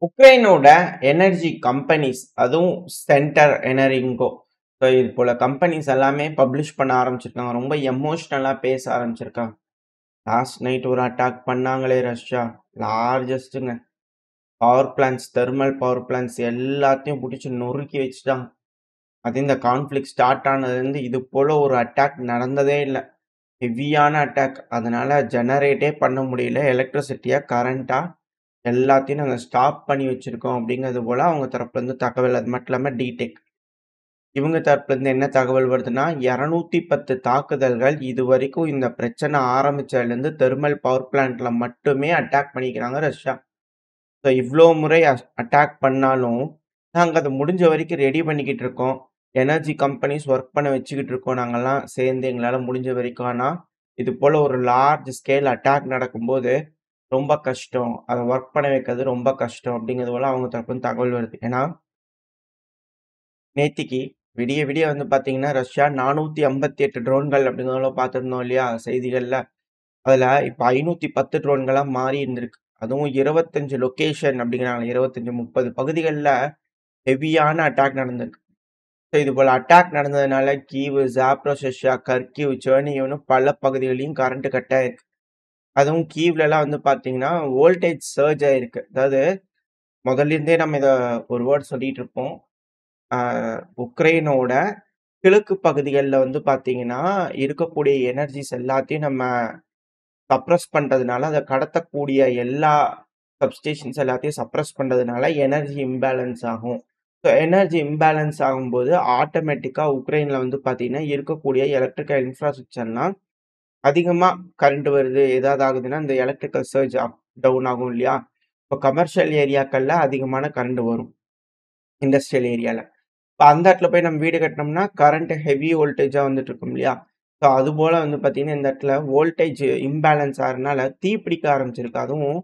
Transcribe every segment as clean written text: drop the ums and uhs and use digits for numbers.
உக்ரைனோட energy companies அதுவும் centre எனரிங்கோ இது போல கம்பெனிஸ் எல்லாமே பப்ளிஷ் பண்ண ஆரம்பிச்சிருக்காங்க. ரொம்ப எமோஷ்னலா பேச ஆரம்பிச்சிருக்காங்க. லாஸ்ட் நைட் ஒரு அட்டாக் பண்ணாங்களே ரஷ்யா. லார்ஜஸ்ட்டுங்க. Power plants, thermal power plants எல்லாத்தையும் புடிச்சு நொறுக்கி வச்சுட்டாங்க. அது இந்த கான்ஃப்ளிக்ட் ஸ்டார்ட் ஆனதுலேருந்து இது போல ஒரு அட்டாக் நடந்ததே இல்ல. ஹெவியான அட்டாக். அதனால ஜெனரேட்டே பண்ண முடியல. எலக்ட்ரிசிட்டியா, கரண்ட்டா எல்லாத்தையும் நாங்க ஸ்டாப் பண்ணி வச்சிருக்கோம் அப்படிங்கிறது போல அவங்க தரப்புலேருந்து தகவல். அது மட்டும் இல்லாம டிடெக். இவங்க தரப்புலேருந்து என்ன தகவல் வருதுன்னா, 210 தாக்குதல்கள் இதுவரைக்கும் இந்த பிரச்சனை ஆரம்பிச்சதுலேருந்து தெர்மல் பவர் பிளான்ட்ல மட்டுமே அட்டாக் பண்ணிக்கிறாங்க ரஷ்யா. ஸோ இவ்ளோ முறை அட்டாக் பண்ணாலும், நாங்க அத முடிஞ்ச வரைக்கும் ரெடி பண்ணிக்கிட்டு இருக்கோம். எனர்ஜி கம்பெனிஸ் ஒர்க் பண்ண வச்சுக்கிட்டு இருக்கோம் நாங்கலாம் சேர்ந்து எங்களால முடிஞ்ச வரைக்கும். ஆனா, இது போல ஒரு லார்ஜ் ஸ்கேல் அட்டாக் நடக்கும்போது ரொம்ப கஷ்டம். அத ஒர்க் பண்ண வைக்கிறது ரொம்ப கஷ்டம் அப்படிங்கிறது போல அவங்க தரப்புலருந்து தகவல் வருது. ஏன்னா, நேத்திக்கு விடிய விடிய வந்து பார்த்தீங்கன்னா, ரஷ்யா 458 ட்ரோன்கள் அப்படிங்கிறத பார்த்திருந்தோம் இல்லையா செய்திகள்ல. அதுல இப்ப 510 ட்ரோன்களா மாறி இருந்திருக்கு. அதுவும் 25 லொகேஷன் அப்படிங்கிறாங்க. 25, 30 பகுதிகள்ல ஹெவியான அட்டாக் நடந்திருக்கு. ஸோ இது போல அட்டாக் நடந்ததுனால கீவ், ஜாப்ரோசியா, கர்கிவ், செர்னிவ்னு பல பகுதிகளையும் கரண்ட் கட் ஆயிருக்கு. அதுவும் கீவ்லலாம் வந்து பார்த்தீங்கன்னா, வோல்டேஜ் சர்ஜ் ஆயிருக்கு. அதாவது முதல்ல இருந்தே நம்ம இத ஒரு வேர்ட் சொல்லிட்டு இருப்போம். ஆ உக்ரைனோட கிழக்கு பகுதிகள்ல வந்து பார்த்தீங்கன்னா, இருக்கக்கூடிய எனர்ஜிஸ் எல்லாத்தையும் நம்ம சப்ரஸ் பண்றதுனால, அத கடத்தக்கூடிய எல்லா சப்ஸ்டேஷன்ஸ் எல்லாத்தையும் சப்ரஸ் பண்றதுனால எனர்ஜி இம்பேலன்ஸ் ஆகும். ஸோ எனர்ஜி இம்பேலன்ஸ் ஆகும்போது ஆட்டோமேட்டிக்கா உக்ரைன்ல வந்து பார்த்தீங்கன்னா, இருக்கக்கூடிய எலக்ட்ரிக்கல் இன்ஃப்ராஸ்ட்ரக்சர்லாம் அதிகமா கரண்ட் வருது, ஏதாவது ஆகுதுன்னா, இந்த எலக்ட்ரிக்கல் சர்ஜ் அப், டவுன் ஆகும் இல்லையா? இப்போ கமர்ஷியல் ஏரியாக்கள்ல அதிகமான கரண்ட் வரும். இண்டஸ்ட்ரியல் ஏரியால. இப்ப அந்த இடத்துல போய் நம்ம வீடு கட்டினோம்னா, கரண்ட் ஹெவி வோல்டேஜா வந்துட்டு இருக்கும் இல்லையா? ஸோ அதுபோல வந்து பார்த்தீங்கன்னா, இந்த இடத்துல வோல்டேஜ் இம்பேலன்ஸ் ஆகுறனால தீ பிடிக்க ஆரம்பிச்சிருக்கு. அதுவும்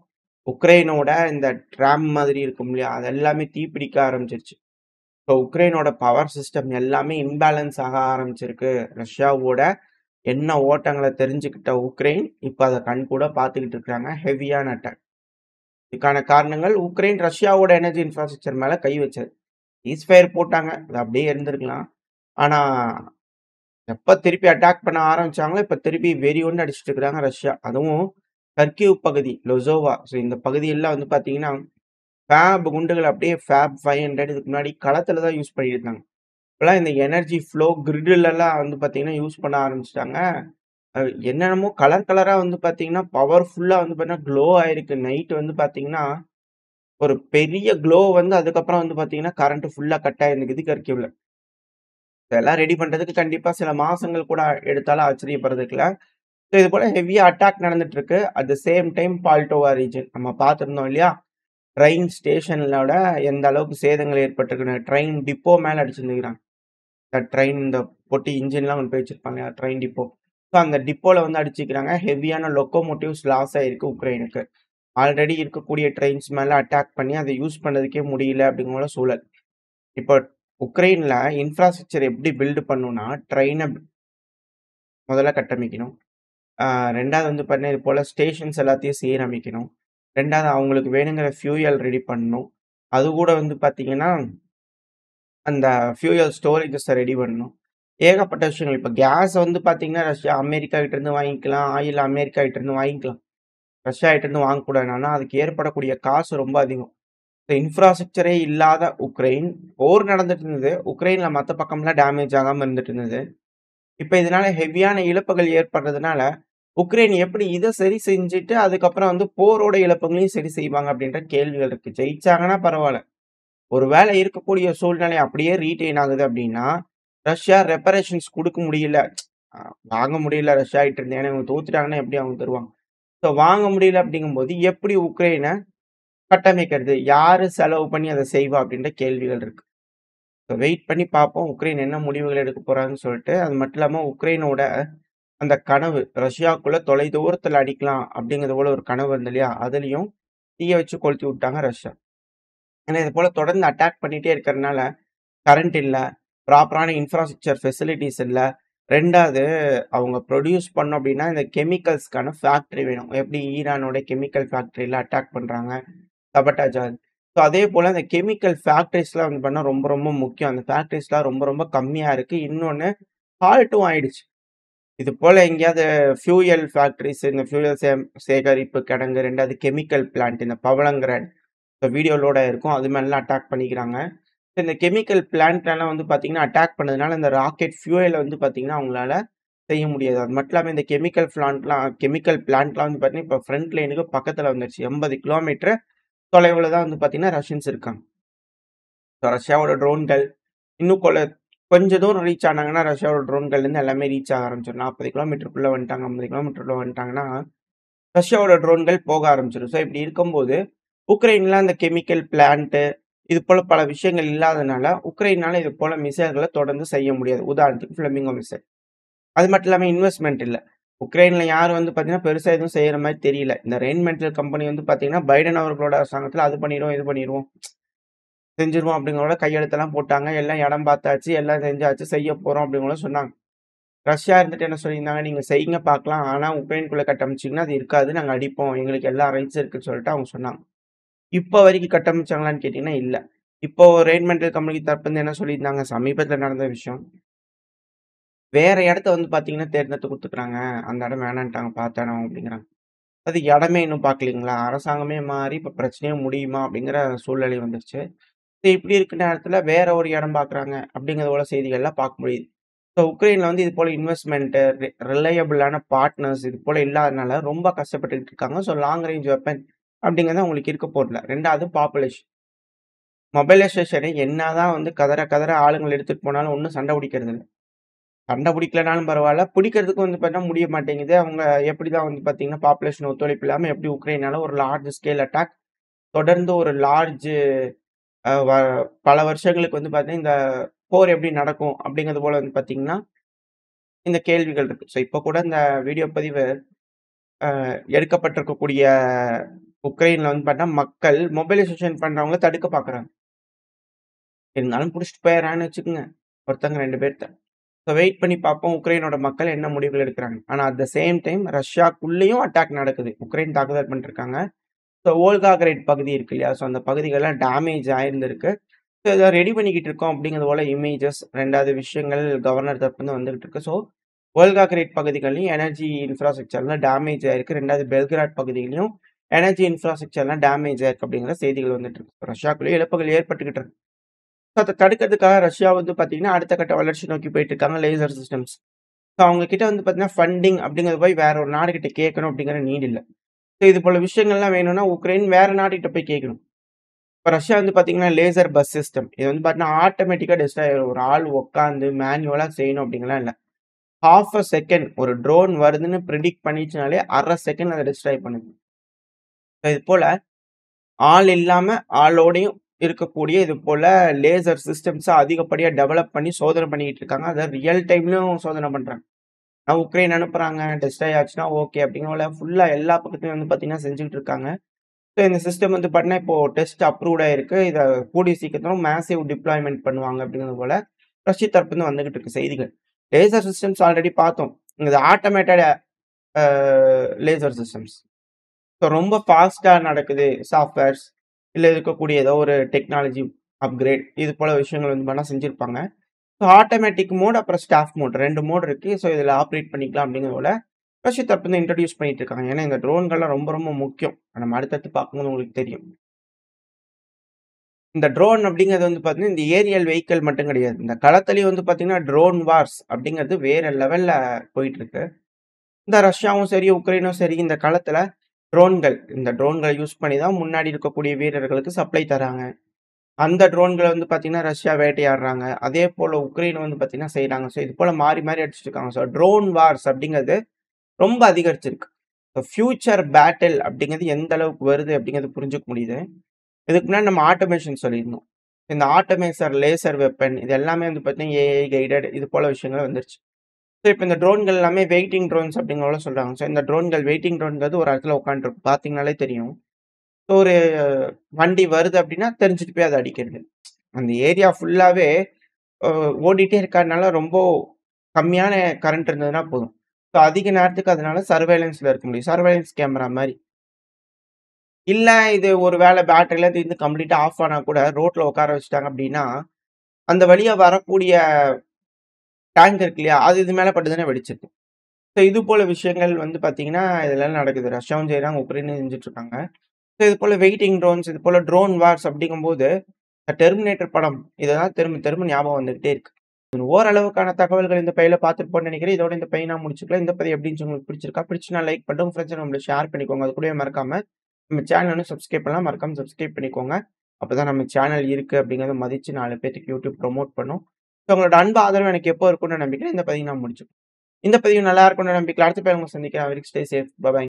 உக்ரைனோட இந்த ட்ராம் மாதிரி இருக்கும் இல்லையா? அது எல்லாமே தீ பிடிக்க ஆரம்பிச்சிருச்சு. ஸோ உக்ரைனோட பவர் சிஸ்டம் எல்லாமே இம்பேலன்ஸ் ஆக ஆரம்பிச்சிருக்கு. ரஷ்யாவோட எண்ண ஓட்டங்கள தெரிஞ்சுக்கிட்ட உக்ரைன், இப்ப அத கண்கூடா பார்த்துக்கிட்டு இருக்காங்க. ஹெவியான அட்டாக். இதுக்கான காரணங்கள் உக்ரைன் ரஷ்யாவோட எனர்ஜி இன்ஃப்ராஸ்ட்ரக்சர் மேல கை வச்சது. சீஸ்ஃபயர் போட்டாங்க. அது அப்படியே இருந்திருக்கலாம். ஆனா, எப்ப திருப்பி அட்டாக் பண்ண ஆரம்பிச்சாங்களோ, இப்ப திருப்பி வெறி கொண்டு அடிச்சிட்டு இருக்காங்க ரஷ்யா. அதுவும் கர்கிவ் பகுதி, லொசோவா. ஸோ இந்த பகுதியெல்லாம் வந்து பார்த்தீங்கன்னா, ஃபேப் குண்டுகள் அப்படியே ஃபேப் 500 இதுக்கு முன்னாடி களத்துல தான் யூஸ் பண்ணிட்டு இருந்தாங்க. இப்பலாம் இந்த எனர்ஜி ஃப்ளோ கிரிட்லலாம் வந்து பார்த்தீங்கன்னா, யூஸ் பண்ண ஆரம்பிச்சுட்டாங்க. அ என்னென்னமோ கலர் கலரா வந்து பார்த்தீங்கன்னா, பவர்ஃபுல்லா வந்து பார்த்தீங்கன்னா, க்ளோ ஆயிருக்கு. நைட் வந்து பார்த்தீங்கன்னா, ஒரு பெரிய க்ளோ வந்து அதுக்கப்புறம் வந்து பார்த்தீங்கன்னா, கரண்ட் ஃபுல்லா கட் ஆயிருக்குது கர்கிவ்ல. இதெல்லாம் ரெடி பண்றதுக்கு கண்டிப்பா சில மாசங்கள் கூட எடுத்தாலும் ஆச்சரியப்படுறதுக்கு இல்ல. ஸோ இது போல ஹெவியா அட்டாக் நடந்துட்டு இருக்கு. At the same time Poltava region நம்ம பார்த்திருந்தோம் இல்லையா? ட்ரெயின் ஸ்டேஷன்லோட எந்த அளவுக்கு சேதங்கள் ஏற்பட்டிருக்குன்னு. ட்ரெயின் டிப்போ மேல அடிச்சிருந்துருக்காங்க. ட்ரெயின் இந்த பொட்டி இன்ஜின்லாம் கொண்டு போய் வச்சிருப்பாங்க ட்ரெயின் டிப்போ. ஸோ அந்த டிப்போல வந்து அடிச்சுக்கிறாங்க. ஹெவியான லொக்கோமோட்டிவ்ஸ் லாஸ் ஆயிருக்கு உக்ரைனுக்கு. ஆல்ரெடி இருக்கக்கூடிய ட்ரெயின்ஸ் மேல அட்டாக் பண்ணி அத யூஸ் பண்ணதுக்கே முடியல அப்படிங்கிற சூழல். இப்போ உக்ரைன்ல இன்ஃப்ராஸ்ட்ரக்சர் எப்படி பில்ட் பண்ணணும்னா, ட்ரெயின முதல்ல கட்டமைக்கணும். 2வது வந்து பார்த்தீங்கன்னா, இது போல ஸ்டேஷன்ஸ் எல்லாத்தையும் சீரமைக்கணும். 2வது அவங்களுக்கு வேணுங்கிற ஃபியூயல் ரெடி பண்ணணும். அது கூட வந்து பார்த்தீங்கன்னா, அந்த ஃபியூயல் ஸ்டோரேஜஸ ரெடி பண்ணணும். ஏகப்பட்ட விஷயங்கள். இப்ப கேஸ் வந்து பார்த்தீங்கன்னா, ரஷ்யா அமெரிக்கா கிட்ட இருந்து வாங்கிக்கலாம். ஆயில் அமெரிக்கா கிட்ட இருந்து வாங்கிக்கலாம். ரஷ்யா கிட்ட இருந்து வாங்கக்கூடாது. ஆனா, அதுக்கு ஏற்படக்கூடிய காசு ரொம்ப அதிகம். இந்த இன்ஃப்ராஸ்ட்ரக்சரே இல்லாத உக்ரைன், போர் நடந்துட்டு இருந்தது. உக்ரைன்ல மத்த பக்கம்லாம் டேமேஜ் ஆகாம இருந்துட்டு இருந்தது. இப்ப இதனால ஹெவியான இழப்புகள் ஏற்படுறதுனால, உக்ரைன் எப்படி இத சரி செஞ்சுட்டு, அதுக்கப்புறம் வந்து போரோட இழப்புகளையும் சரி செய்வாங்க அப்படின்ற கேள்விகள் இருக்கு. ஜெயிச்சாங்கன்னா பரவால்ல. ஒரு வேளை இருக்கக்கூடிய சூழ்நிலை அப்படியே ரீடெயின் ஆகுது அப்படின்னா, ரஷ்யா ரெப்பரேஷன்ஸ் குடுக்க முடியல. அ வாங்க முடியல ரஷ்யா கிட்ட இருந்து. ஏன்னா இவங்க தோத்துட்டாங்கன்னா எப்படி அவங்க தருவாங்க? ஸோ வாங்க முடியல அப்படிங்கும்போது, எப்படி உக்ரைன கட்டமைக்கிறது? யாரு செலவு பண்ணி அத செய்வா? அப்படின்ற கேள்விகள் இருக்கு. ஸோ வெயிட் பண்ணி பார்ப்போம். உக்ரைன் என்ன முடிவுகள் எடுக்க போறாங்கன்னு சொல்லிட்டு. அது மட்டும் இல்லாம உக்ரைனோட அந்த கனவு, ரஷ்யாக்குள்ள தொலைதூரத்துல அடிக்கலாம் அப்படிங்கிறது போல ஒரு கனவு இருந்தது இல்லையா? அதுலயும் தீய வச்சு கொளுத்தி விட்டாங்க ரஷ்யா. ஏன்னா இது போல தொடர்ந்து அட்டாக் பண்ணிட்டே இருக்கிறனால, கரண்ட் இல்ல, ப்ராப்பரான இன்ஃப்ராஸ்ட்ரக்சர் ஃபெசிலிட்டீஸ் இல்ல. 2வது அவங்க ப்ரொடியூஸ் பண்ணணும் அப்படின்னா, இந்த கெமிக்கல்ஸ்க்கான ஃபேக்டரி வேணும். எப்படி ஈரானோட கெமிக்கல் ஃபேக்டரில அட்டாக் பண்றாங்க. சபட்டாஜ் ஆகுது. ஸோ அதேபோல அந்த கெமிக்கல் ஃபேக்டரிஸ்லாம் வந்து பார்த்தீங்கன்னா ரொம்ப ரொம்ப முக்கியம். அந்த ஃபேக்டரிஸ்லாம் ரொம்ப ரொம்ப கம்மியா இருக்கு. இன்னொன்னு ஹால்ட்டும் ஆயிடுச்சு. இது போல எங்கேயாவது ஃபியூயல் ஃபேக்டரிஸ் இந்த ஃபியூயல் சேகரிப்பு கிடங்கு, 2வது கெமிக்கல் பிளான்ட் இந்த பவளங்கிரேட் இப்ப வீடியோலோட இருக்கும். அது மேலலாம் அட்டாக் பண்ணிக்கிறாங்க. இந்த கெமிக்கல் பிளான்ட்லலாம் வந்து பார்த்தீங்கன்னா, அட்டாக் பண்ணதுனால இந்த ராக்கெட் ஃபியூயல வந்து பார்த்தீங்கன்னா, அவங்களால செய்ய முடியாது. அது மட்டும் இல்லாம இந்த கெமிக்கல் பிளான்ட்லாம் வந்து பார்த்தீங்கன்னா, இப்ப ஃப்ரண்ட் லைனுக்கு பக்கத்துல வந்துருச்சு. 80 கிலோமீட்டர் தொலைவுல தான் வந்து பார்த்தீங்கன்னா, ரஷ்யன்ஸ் இருக்காங்க. ரஷ்யாவோட ட்ரோன்கள் இன்னும் கொஞ்சம் தூரம் ரீச் ஆனாங்கன்னா, ரஷ்யாவோட ட்ரோன்கள்லேருந்து எல்லாமே ரீச் ஆக ஆரம்பிச்சுரும். 40 கிலோமீட்டருக்குள்ள வந்துட்டாங்க, 50 கிலோமீட்டருக்குள்ள வந்துட்டாங்கன்னா, ரஷ்யாவோட ட்ரோன்கள் போக ஆரம்பிச்சுரும். ஸோ இப்படி இருக்கும்போது, உக்ரைன்ல அந்த கெமிக்கல் பிளான்ட் இது போல பல விஷயங்கள் இல்லாதனால, உக்ரைன்னால இது போல மிசைல்கள தொடர்ந்து செய்ய முடியாது. உதாரணத்துக்கு ஃபிளமிங்கோ மிசைல். அது மட்டும் இல்லாம இன்வெஸ்ட்மென்ட் இல்ல. உக்ரைன்ல யாரும் வந்து பார்த்தீங்கன்னா, பெருசா எதுவும் செய்ற மாரி தெரியல. இந்த ரெயின்மென்டல் கம்பெனி வந்து பார்த்தீங்கன்னா, பைடன் அவர்களோட அரசாங்கத்தில அது பண்ணிருவோம், இது பண்ணிருவோம். செஞ்சுருவோம் அப்படிங்கிறத கையெழுத்தெல்லாம் போட்டாங்க. எல்லாம் இடம் பார்த்தாச்சு, எல்லாம் செஞ்சாச்சு, செய்ய போறோம் அப்படிங்கிறத சொன்னாங்க. ரஷ்யா இருந்துட்டு என்ன சொல்லியிருந்தாங்க, நீங்க செய்யுங்க பார்க்கலாம். ஆனா உக்ரைன்குள்ள கட்டமைச்சீங்கன்னா, அது இருக்காது. நாங்க அடிப்போம். எங்களுக்கு எல்லா ரைட்ஸும் இருக்குன்னு சொல்லிட்டு அவங்க சொன்னாங்க. இப்ப வரைக்கும் கட்டமைச்சாங்களான்னு கேட்டீங்கன்னா, இல்ல. இப்போ ரெயின்மென்டல் கம்பெனி தரப்புலருந்து என்ன சொல்லியிருந்தாங்க, சமீபத்தில நடந்த விஷயம். வேற இடத்த வந்து பார்த்தீங்கன்னா, தேர்ந்தெடுத்து குடுத்துக்குறாங்க. அந்த இடம் வேணான்ட்டாங்க. பார்த்த இடம் அப்படிங்கிறாங்க. அது இடமே இன்னும் பார்க்கலீங்களா? அரசாங்கமே மாறி இப்ப பிரச்சனையே முடியுமா? அப்படிங்கிற சூழ்நிலை வந்துருச்சு. இப்படி இருக்க நேரத்துல வேற ஒரு இடம் பார்க்குறாங்க அப்படிங்கிறது போல செய்திகள்லாம் பார்க்க முடியுது. ஸோ உக்ரைன்ல வந்து இது போல இன்வெஸ்ட்மென்ட், ரிலையபிளான பார்ட்னர்ஸ் இது போல இல்லாதனால ரொம்ப கஷ்டப்பட்டுக்கிட்டு இருக்காங்க. ஸோ லாங் ரேஞ்ச் வெப்பன் அப்படிங்கிறது அவங்களுக்கு இருக்க போறதில்ல. 2வது பாப்புலேஷன். மொபைலைசேஷன என்னதான் வந்து கதற கதற ஆளுங்கள எடுத்துட்டு போனாலும் ஒண்ணும் சண்டை பிடிக்கிறது இல்ல. சண்டை பிடிக்கலனாலும் பரவால்ல. பிடிக்கிறதுக்கு வந்து பார்த்தீங்கன்னா முடிய மாட்டேங்குது. அவங்க எப்படிதான் வந்து பார்த்தீங்கன்னா, பாப்புலேஷன் ஒத்துழைப்பு இல்லாம எப்படி உக்ரைனால ஒரு லார்ஜ் ஸ்கேல் அட்டாக் தொடர்ந்து ஒரு லார்ஜ் அ வ பல வருஷங்களுக்கு வந்து பார்த்தீங்கன்னா, இந்த போர் எப்படி நடக்கும் அப்படிங்கிறது போல வந்து பார்த்தீங்கன்னா, இந்த கேள்விகள் இருக்கு. ஸோ இப்ப கூட இந்த வீடியோ பதிவு எடுக்கப்பட்டிருக்கக்கூடிய உக்ரைன்ல வந்து பார்த்தா மக்கள் மொபைலைசேஷன் பண்றவங்கள தடுக்க பார்க்குறாங்க. இருந்தாலும் புடிச்சுட்டு போயிர்றான்னு வச்சுக்கங்க. ஒருத்தங்க 2 பேர்த்த. ஸோ வெயிட் பண்ணி பார்ப்போம் உக்ரைனோட மக்கள் என்ன முடிவுகள் எடுக்குறாங்க. ஆனா அட் த சேம் டைம் ரஷ்யாக்குள்ளேயும் அட்டாக் நடக்குது. உக்ரைன் தாக்குதல் பண்ணிருக்காங்க. ஸோ வோல்காகிரேட் பகுதி இருக்கு இல்லையா? ஸோ அந்த பகுதிகள்லாம் டேமேஜ் ஆயிருந்திருக்கு. ஸோ இத ரெடி பண்ணிக்கிட்டு இருக்கோம் அப்படிங்கிறது போல இமேஜஸ் 2வது விஷயங்கள் கவர்னர் தரப்புலருந்து வந்துகிட்டு இருக்கு. ஸோ வோல்காகிரேட் பகுதிகள்லயும் எனர்ஜி இன்ஃப்ராஸ்ட்ரக்சர்லாம் டேமேஜ் ஆயிருக்கு. 2வது பெல்கிராட் பகுதியிலயும் எனர்ஜி இன்ஃப்ராஸ்ட்ரக்சர்லாம் டேமேஜ் ஆயிருக்கு அப்படிங்கிற செய்திகள் வந்துட்டு இருக்கு. ரஷ்யாக்குள்ளேயே இழப்புகள் ஏற்பட்டுக்கிட்டு இருக்கு. ஸோ அத தடுக்கிறதுக்காக ரஷ்யா வந்து பார்த்தீங்கன்னா, அடுத்த கட்ட வளர்ச்சி நோக்கி போயிட்டு இருக்காங்க லேசர் சிஸ்டம்ஸ். ஸோ அவங்க கிட்ட வந்து பார்த்தீங்கன்னா, ஃபண்டிங் அப்படிங்கிறது போய் வேற ஒரு நாடுகிட்ட கேட்கணும் அப்படிங்கிற நீட் இல்ல. ஸோ இது போல விஷயங்கள்லாம் வேணும்னா உக்ரைன் வேற நாடுகிட்ட போய் கேட்கணும். இப்ப ரஷ்யா வந்து பார்த்தீங்கன்னா, லேசர் பஸ் சிஸ்டம். இது வந்து பார்த்தீங்கன்னா, ஆட்டோமேட்டிக்கா டெஸ்ட்ராய் ஆயிரும். ஒரு ஆள் உட்காந்து மேனுவலா செய்யணும் அப்படிங்கலாம் இல்ல. 1/2 செகண்ட் ஒரு ட்ரோன் வருதுன்னு பிரெடிக்ட் பண்ணிச்சுனாலே 1/2 செகண்ட் அத டெஸ்ட்ராய் பண்ணுது. இது போல ஆள் இல்லாம ஆளோடையும் இருக்கக்கூடிய இது போல லேசர் சிஸ்டம்ஸ அதிகப்படியா டெவலப் பண்ணி சோதனை பண்ணிக்கிட்டு இருக்காங்க. அத ரியல் டைம்லயும் சோதனை பண்றாங்க. உக்ரைன் அனுப்புறாங்க. டெஸ்ட்ராய் ஆச்சுன்னா ஓகே அப்படிங்கிற ஃபுல்லா எல்லா பக்கத்துலயும் வந்து பார்த்தீங்கன்னா, செஞ்சுகிட்டு இருக்காங்க. ஸோ இந்த சிஸ்டம் வந்து பார்த்தீங்கன்னா, இப்போ டெஸ்ட் அப்ரூவ்ட் ஆயிருக்கு. இத கூடிய சீக்கிரத்தில மேசிவ் டிப்ளாய்மென்ட் பண்ணுவாங்க அப்படிங்கிறது போல ரஷ்ய தரப்புலருந்து வந்துகிட்டு இருக்கு செய்திகள். லேசர் சிஸ்டம்ஸ் ஆல்ரெடி பார்த்தோம். இது ஆட்டோமேட்டட் அ லேசர் சிஸ்டம்ஸ். ஸோ ரொம்ப ஃபாஸ்ட்டா நடக்குது சாஃப்ட்வேர்ஸ் இல்ல இருக்கக்கூடிய ஏதோ ஒரு டெக்னாலஜி அப்கிரேட் இது போல விஷயங்கள் வந்து பண்ணா செஞ்சிருப்பாங்க. ஸோ ஆட்டோமேட்டிக் மோட் அப்புறம் ஸ்டாஃப் மோட் 2 மோட் இருக்கு. ஸோ இதில ஆப்பரேட் பண்ணிக்கலாம் அப்படிங்கிறது போல ரஷ்ய தரப்புலருந்து இன்ட்ரோடியூஸ் பண்ணிட்டு இருக்காங்க. ஏன்னா இந்த ட்ரோன்கள்லாம் ரொம்ப ரொம்ப முக்கியம். நம்ம அடுத்தடுத்து பார்க்கும்போது உங்களுக்கு தெரியும். இந்த ட்ரோன் அப்படிங்கிறது வந்து பார்த்தீங்கன்னா, இந்த ஏரியல் வெஹிக்கிள் மட்டும் கிடையாது. இந்த களத்திலேயும் வந்து பார்த்தீங்கன்னா, ட்ரோன் வார்ஸ் அப்படிங்கிறது வேற லெவல்ல போயிட்டு இருக்கு. இந்த ரஷ்யாவும் சரி, உக்ரைனும் சரி இந்த களத்தில இந்த ட்ரோன்கள யூஸ் பண்ணி தான் முன்னாடி இருக்கக்கூடிய வீரர்களுக்கு சப்ளை தராங்க. அந்த ட்ரோன்கள வந்து பார்த்தீங்கன்னா, ரஷ்யா வேட்டையாடுறாங்க. அதேபோல உக்ரைன் வந்து பார்த்தீங்கன்னா செய்றாங்க. ஸோ இது போல மாறி மாறி அடிச்சுட்டு இருக்காங்க. ஸோ ட்ரோன் வார்ஸ் அப்படிங்கிறது ரொம்ப அதிகரிச்சிருக்கு. ஃபியூச்சர் பேட்டில் அப்படிங்கிறது எந்த அளவுக்கு வருது அப்படிங்கிறது புரிஞ்சுக்க முடியுது. இதுக்கு முன்னாடி நம்ம ஆட்டோமேஷன் சொல்லியிருந்தோம். இந்த ஆட்டோமேசர், லேசர் வெப்பன் இது எல்லாமே வந்து பார்த்தீங்கன்னா, ஏஐ கைடட் இது போல விஷயங்கள் வந்துருச்சு. ஸோ இப்ப இந்த ட்ரோன்கள் எல்லாமே வெயிட்டிங் ட்ரோன்ஸ் அப்படிங்கிற சொல்றாங்க. ஸோ இந்த ட்ரோன்கள் வெயிட்டிங் ட்ரோன்ங்கிறது ஒரு இடத்துல உட்காந்துருக்கும். பார்த்தீங்கனாலே தெரியும். ஸோ ஒரு வண்டி வருது அப்படின்னா தெரிஞ்சுட்டு போய் அத அடிக்கிறது. அந்த ஏரியா ஃபுல்லாவே அ ஓடிட்டே இருக்கறனால ரொம்ப கம்மியான கரண்ட் இருந்ததுன்னா போதும். ஸோ அதிக நேரத்துக்கு அதனால சர்வேலன்ஸ்ல இருக்க முடியும். சர்வேலன்ஸ் கேமரா மாரி. இல்ல இது ஒரு வேள பேட்டரிலாம் தீர்ந்து கம்ப்ளீட்டா ஆஃப் ஆனா கூட ரோட்ல உட்கார வச்சுட்டாங்க அப்டின்னா, அந்த வழியா வரக்கூடிய டேங்க் இருக்கு இல்லையா? அது இது மேல பட்டு வெடிச்சிருது. ஸோ இது போல விஷயங்கள் வந்து பார்த்தீங்கன்னா, இதெல்லாம் நடக்குது. ரஷ்யாவும் செய்றாங்க, உக்ரைனும் செஞ்சுட்டு இருக்காங்க. ஸோ இது போல வெயிட்டிங் ட்ரோன்ஸ், இது போல ட்ரோன் வார்ஸ் அப்படிங்கும்போது, டெர்மினேட்டர் படம் இதெல்லாம் திரும்ப திரும்ப ஞாபகம் வந்துகிட்டே இருக்கு. ஓரளவுக்கான தகவல்கள் இந்த பதிவுல பார்த்திருப்போம்னு நெனைக்கிறேன். இதோட இந்த பதிவு நான் முடிச்சுக்கலாம். இந்த பதிவு எப்படி இருந்துச்சு உங்களுக்கு பிடிச்சிருக்கா? பிடிச்சுனா லைக் பண்ணிட்டு உங்க ஃப்ரெண்ட்ஸ் நம்மள ஷேர் பண்ணிக்கோங்க. அது கூடவே மறக்காம நம்ம சேனல் வந்து சப்ஸ்கிரைப் பண்ணலாம். மறக்காம சப்ஸ்கிரைப் பண்ணிக்கோங்க. அப்பதான் நம்ம சேனல் இருக்கு அப்படிங்கிறத மதிச்சு 4 பேத்துக்கு யூடியூப் ப்ரமோட் பண்ணும். ஸோ உங்களோட அன்பு ஆதரவு எனக்கு எப்போ இருக்கும்னு நம்பிக்கிறேன். இந்த பதிவு நான் முடிச்சுக்கிறேன். இந்த பதிவு நல்லா இருக்கும்னு நம்பிக்கையில அடுத்த பதிவு உங்கள சந்திக்கிறேன். Stay safe. பை.